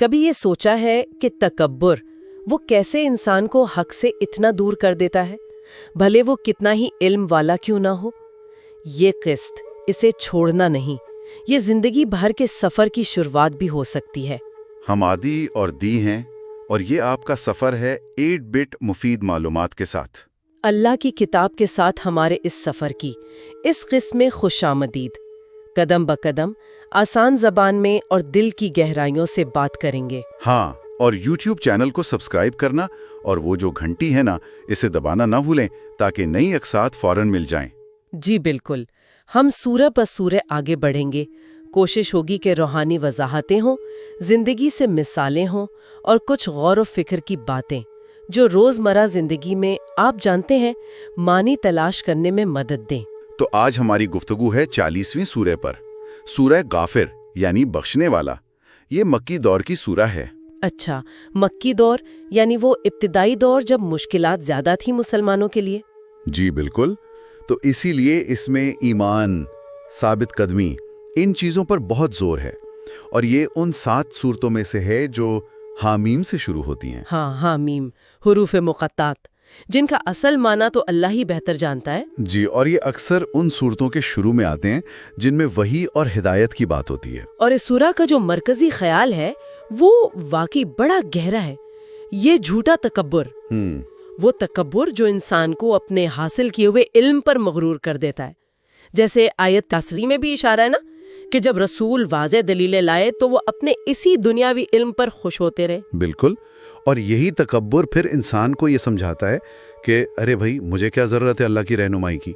کبھی یہ سوچا ہے کہ تکبر وہ کیسے انسان کو حق سے اتنا دور کر دیتا ہے، بھلے وہ کتنا ہی علم والا کیوں نہ ہو؟ یہ قسط اسے چھوڑنا نہیں، یہ زندگی بھر کے سفر کی شروعات بھی ہو سکتی ہے۔ ہم عادی اور دی ہیں، اور یہ آپ کا سفر ہے 8 بٹ مفید معلومات کے ساتھ۔ اللہ کی کتاب کے ساتھ ہمارے اس سفر کی اس قسم میں خوش آمدید۔ قدم بقدم آسان زبان میں اور دل کی گہرائیوں سے بات کریں گے۔ ہاں، اور یوٹیوب چینل کو سبسکرائب کرنا اور وہ جو گھنٹی ہے نا، اسے دبانا نہ بھولیں تاکہ نئی اقساط فوراً مل جائیں۔ جی بالکل، ہم سورہ پہ سورہ آگے بڑھیں گے۔ کوشش ہوگی کہ روحانی وضاحتیں ہوں، زندگی سے مثالیں ہوں، اور کچھ غور و فکر کی باتیں جو روزمرہ زندگی میں آپ جانتے ہیں معنی تلاش کرنے میں مدد دیں۔ تو آج ہماری گفتگو ہے 40ویں سورہ پر، سورہ غافر یعنی بخشنے والا۔ یہ مکی دور کی سورہ ہے۔ اچھا، مکی دور یعنی وہ ابتدائی دور جب مشکلات زیادہ تھیں مسلمانوں کے لیے؟ جی بالکل، تو اسی لیے اس میں ایمان، ثابت قدمی، ان چیزوں پر بہت زور ہے، اور یہ ان 7 صورتوں میں سے ہے جو حامیم سے شروع ہوتی ہیں۔ ہاں، حامیم، حروف مقطعات، جن کا اصل معنی تو اللہ ہی بہتر جانتا ہے۔ جی، اور یہ اکثر ان صورتوں کے شروع میں آتے ہیں جن میں وحی اور ہدایت کی بات ہوتی ہے۔ اور اس سورہ کا جو مرکزی خیال ہے وہ واقعی بڑا گہرا ہے، یہ جھوٹا تکبر۔ وہ تکبر جو انسان کو اپنے حاصل کیے ہوئے علم پر مغرور کر دیتا ہے۔ جیسے آیت تاثری میں بھی اشارہ ہے نا کہ جب رسول واضح دلیلیں لائے تو وہ اپنے اسی دنیاوی علم پر خوش ہوتے رہے۔ بالکل، اور یہی تکبر پھر انسان کو یہ سمجھاتا ہے کہ ارے بھائی، مجھے کیا ضرورت ہے اللہ کی رہنمائی کی،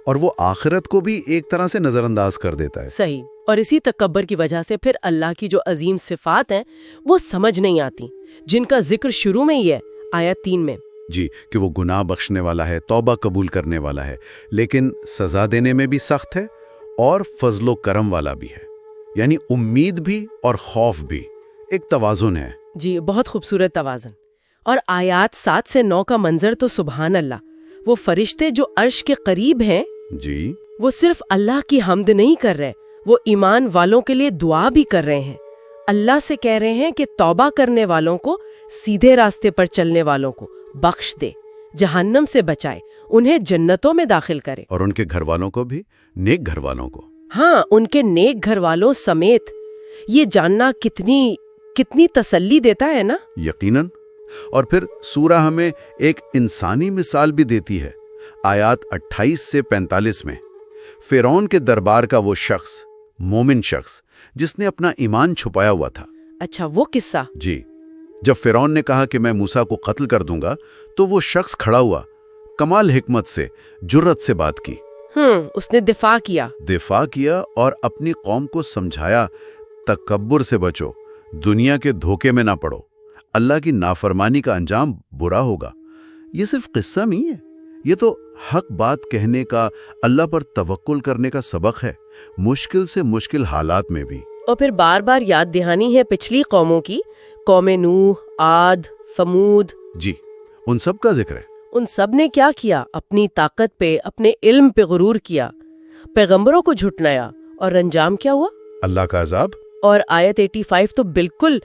اور وہ آخرت کو بھی ایک طرح سے نظر انداز کر دیتا ہے۔ صحیح، اور اسی تکبر کی وجہ سے پھر اللہ کی جو عظیم صفات ہیں وہ سمجھ نہیں آتی، جن کا ذکر شروع میں ہی ہے آیت 3 میں۔ جی، کہ وہ گناہ بخشنے والا ہے، توبہ قبول کرنے والا ہے، لیکن سزا دینے میں بھی سخت ہے، اور فضل و کرم والا بھی ہے، یعنی امید بھی اور خوف بھی، ایک توازن ہے۔ جی، بہت خوبصورت توازن۔ اور آیات 7 سے 9 کا منظر تو سبحان اللہ، وہ فرشتے جو عرش کے قریب ہیں، جی، وہ صرف اللہ کی حمد نہیں کر رہے، وہ ایمان والوں کے لیے دعا بھی کر رہے ہیں۔ اللہ سے کہہ رہے ہیں کہ توبہ کرنے والوں کو، سیدھے راستے پر چلنے والوں کو بخش دے، جہنم سے بچائے، انہیں جنتوں میں داخل کرے، اور ان کے گھر والوں کو بھی، نیک گھر والوں کو۔ ہاں، ان کے نیک گھر والوں سمیت۔ یہ جاننا کتنی تسلی دیتا ہے نا۔ یقیناً، اور پھر سورہ ہمیں ایک انسانی مثال بھی دیتی ہے۔ آیات 28 سے 45 میں فرعون کے دربار کا وہ شخص، مومن شخص، جس نے اپنا ایمان چھپایا ہوا تھا۔ اچھا، وہ قصہ؟ جی، جب فرعون نے کہا کہ میں موسیٰ کو قتل کر دوں گا تو وہ شخص کھڑا ہوا، کمال حکمت سے، جرأت سے بات کی۔ اس نے دفاع کیا اور اپنی قوم کو سمجھایا، تکبر سے بچو، دنیا کے دھوکے میں نہ پڑو، اللہ کی نافرمانی کا انجام برا ہوگا۔ یہ صرف قصہ نہیں ہے، یہ تو حق بات کہنے کا، اللہ پر توکل کرنے کا سبق ہے، مشکل سے مشکل حالات میں بھی۔ اور پھر بار بار یاد دہانی ہے پچھلی قوموں کی، قوم نوح، عاد، ثمود۔ جی، ان سب کا ذکر ہے۔ ان سب نے کیا کیا؟ اپنی طاقت پہ، اپنے علم پہ غرور کیا، پیغمبروں کو جھٹلایا، اور انجام کیا ہوا؟ اللہ کا عذاب۔ اور آیت 85 تو بالکل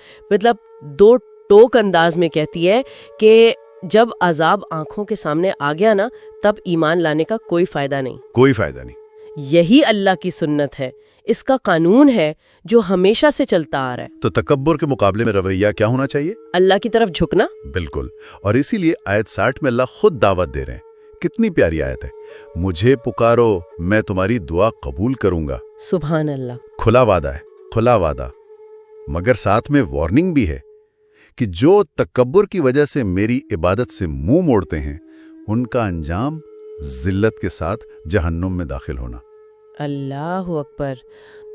دو ٹوک انداز میں کہتی ہے کہ جب عذاب آنکھوں کے سامنے آ گیا نا، تب ایمان لانے کا کوئی فائدہ نہیں۔ یہی اللہ کی سنت ہے، اس کا قانون ہے جو ہمیشہ سے چلتا آ رہا ہے۔ تو تکبر کے مقابلے میں رویہ کیا ہونا چاہیے؟ اللہ کی طرف جھکنا۔ بالکل، اور اسی لیے آیت 60 میں اللہ خود دعوت دے رہے ہیں۔ کتنی پیاری آیت ہے، مجھے پکارو، میں تمہاری دعا قبول کروں گا۔ سبحان اللہ، کھلا وعدہ ہے، کھلا وعدہ، مگر ساتھ میں وارننگ بھی ہے کہ جو تکبر کی وجہ سے میری عبادت سے منہ موڑتے ہیں، ان کا انجام ذلت کے ساتھ جہنم میں داخل ہونا۔ اللہ اکبر۔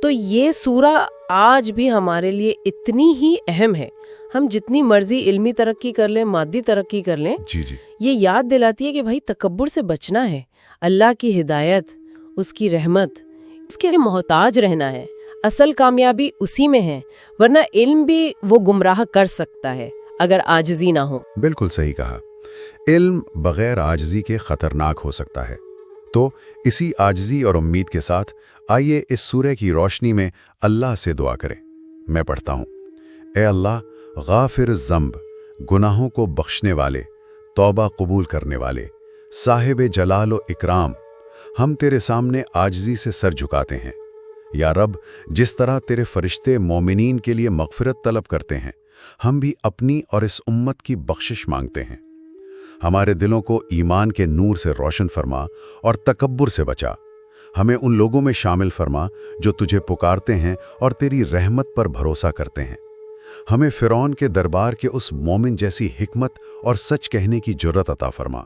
تو یہ سورہ آج بھی ہمارے لیے اتنی ہی اہم ہے۔ ہم جتنی مرضی علمی ترقی کر لیں، مادی ترقی کر لیں، جی، یہ یاد دلاتی ہے کہ بھائی تکبر سے بچنا ہے، اللہ کی ہدایت، اس کی رحمت، اس کے محتاج رہنا ہے۔ اصل کامیابی اسی میں ہے، ورنہ علم بھی وہ گمراہ کر سکتا ہے اگر عاجزی نہ ہو۔ بالکل صحیح کہا، علم بغیر عاجزی کے خطرناک ہو سکتا ہے۔ تو اسی عاجزی اور امید کے ساتھ آئیے اس سورہ کی روشنی میں اللہ سے دعا کریں۔ میں پڑھتا ہوں۔ اے اللہ غافر الذنب، گناہوں کو بخشنے والے، توبہ قبول کرنے والے، صاحب جلال و اکرام، ہم تیرے سامنے عاجزی سے سر جھکاتے ہیں۔ یا رب، جس طرح تیرے فرشتے مومنین کے لیے مغفرت طلب کرتے ہیں، ہم بھی اپنی اور اس امت کی بخشش مانگتے ہیں۔ ہمارے دلوں کو ایمان کے نور سے روشن فرما اور تکبر سے بچا۔ ہمیں ان لوگوں میں شامل فرما جو تجھے پکارتے ہیں اور تیری رحمت پر بھروسہ کرتے ہیں۔ ہمیں فرعون کے دربار کے اس مومن جیسی حکمت اور سچ کہنے کی جرأت عطا فرما۔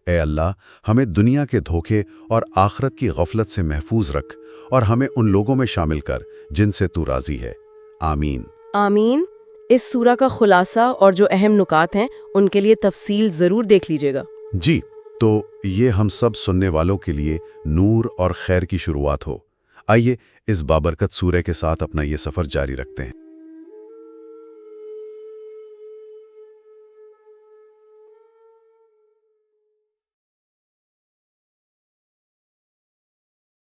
اے اللہ، ہمیں دنیا کے دھوکے اور آخرت کی غفلت سے محفوظ رکھ اور ہمیں ان لوگوں میں شامل کر جن سے تو راضی ہے۔ آمین۔ آمین۔ اس سورہ کا خلاصہ اور جو اہم نکات ہیں ان کے لیے تفصیل ضرور دیکھ لیجئے گا۔ جی، تو یہ ہم سب سننے والوں کے لیے نور اور خیر کی شروعات ہو۔ آئیے اس بابرکت سورہ کے ساتھ اپنا یہ سفر جاری رکھتے ہیں۔